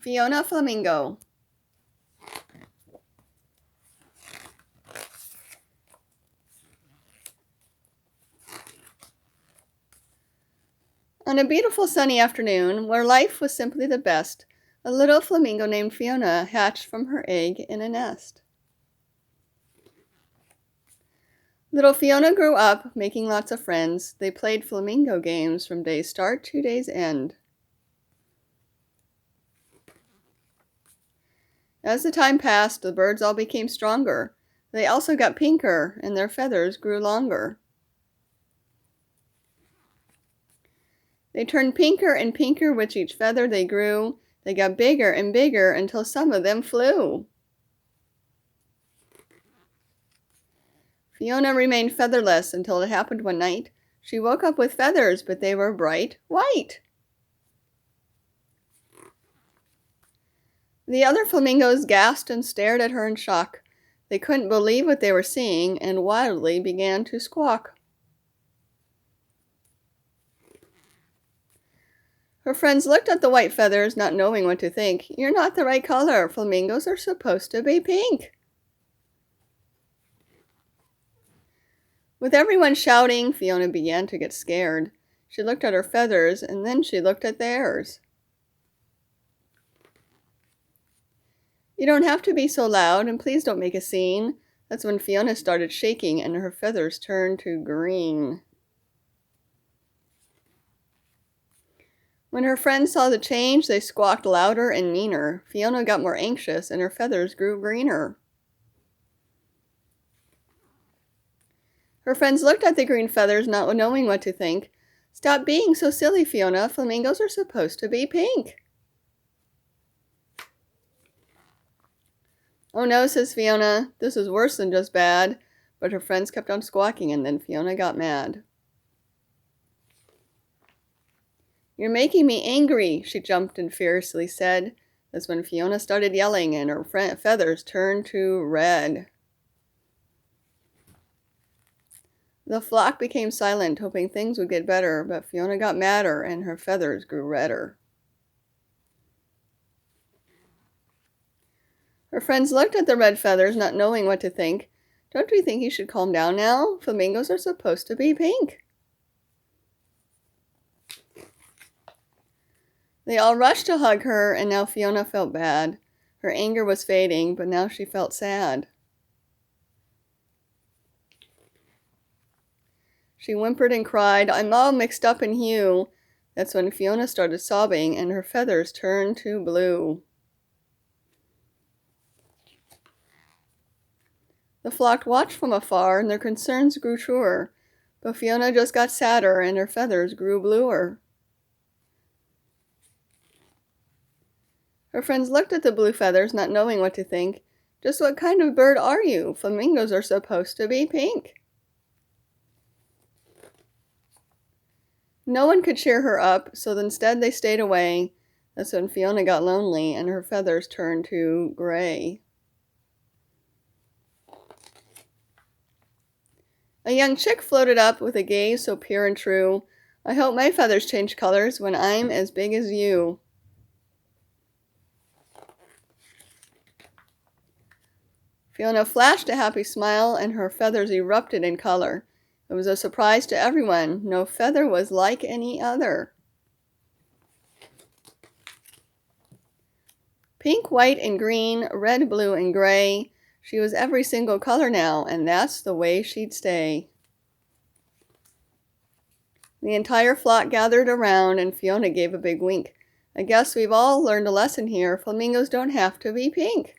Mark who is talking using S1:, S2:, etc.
S1: Fiona Flamingo. On a beautiful sunny afternoon, where life was simply the best, a little flamingo named Fiona hatched from her egg in a nest. Little Fiona grew up, making lots of friends. They played flamingo games from day's start to day's end. As the time passed, the birds all became stronger. They also got pinker, and their feathers grew longer. They turned pinker and pinker with each feather they grew. They got bigger and bigger until some of them flew. Fiona remained featherless until it happened one night. She woke up with feathers, but they were bright white. The other flamingos gasped and stared at her in shock. They couldn't believe what they were seeing and wildly began to squawk. Her friends looked at the white feathers, not knowing what to think. "You're not the right color. Flamingos are supposed to be pink." With everyone shouting, Fiona began to get scared. She looked at her feathers, and then she looked at theirs. "You don't have to be so loud, and please don't make a scene." That's when Fiona started shaking, and her feathers turned to green. When her friends saw the change, they squawked louder and meaner. Fiona got more anxious, and her feathers grew greener. Her friends looked at the green feathers, not knowing what to think. "Stop being so silly, Fiona. Flamingos are supposed to be pink." "Oh no," says Fiona. "This is worse than just bad." But her friends kept on squawking, and then Fiona got mad. "You're making me angry," she jumped and fiercely said. That's when Fiona started yelling, and her feathers turned to red. The flock became silent, hoping things would get better, but Fiona got madder, and her feathers grew redder. Her friends looked at the red feathers, not knowing what to think. "Don't we think you should calm down now? Flamingos are supposed to be pink." They all rushed to hug her, and now Fiona felt bad. Her anger was fading, but now she felt sad. She whimpered and cried, "I'm all mixed up in hue." That's when Fiona started sobbing, and her feathers turned to blue. The flock watched from afar, and their concerns grew truer. But Fiona just got sadder, and her feathers grew bluer. Her friends looked at the blue feathers, not knowing what to think. "Just what kind of bird are you? Flamingos are supposed to be pink." No one could cheer her up, so instead they stayed away. That's when Fiona got lonely, and her feathers turned to gray. A young chick floated up with a gaze so pure and true. "I hope my feathers change colors when I'm as big as you." Fiona flashed a happy smile, and her feathers erupted in color. It was a surprise to everyone. No feather was like any other. Pink, white, and green, red, blue, and gray. She was every single color now, and that's the way she'd stay. The entire flock gathered around, and Fiona gave a big wink. "I guess we've all learned a lesson here. Flamingos don't have to be pink."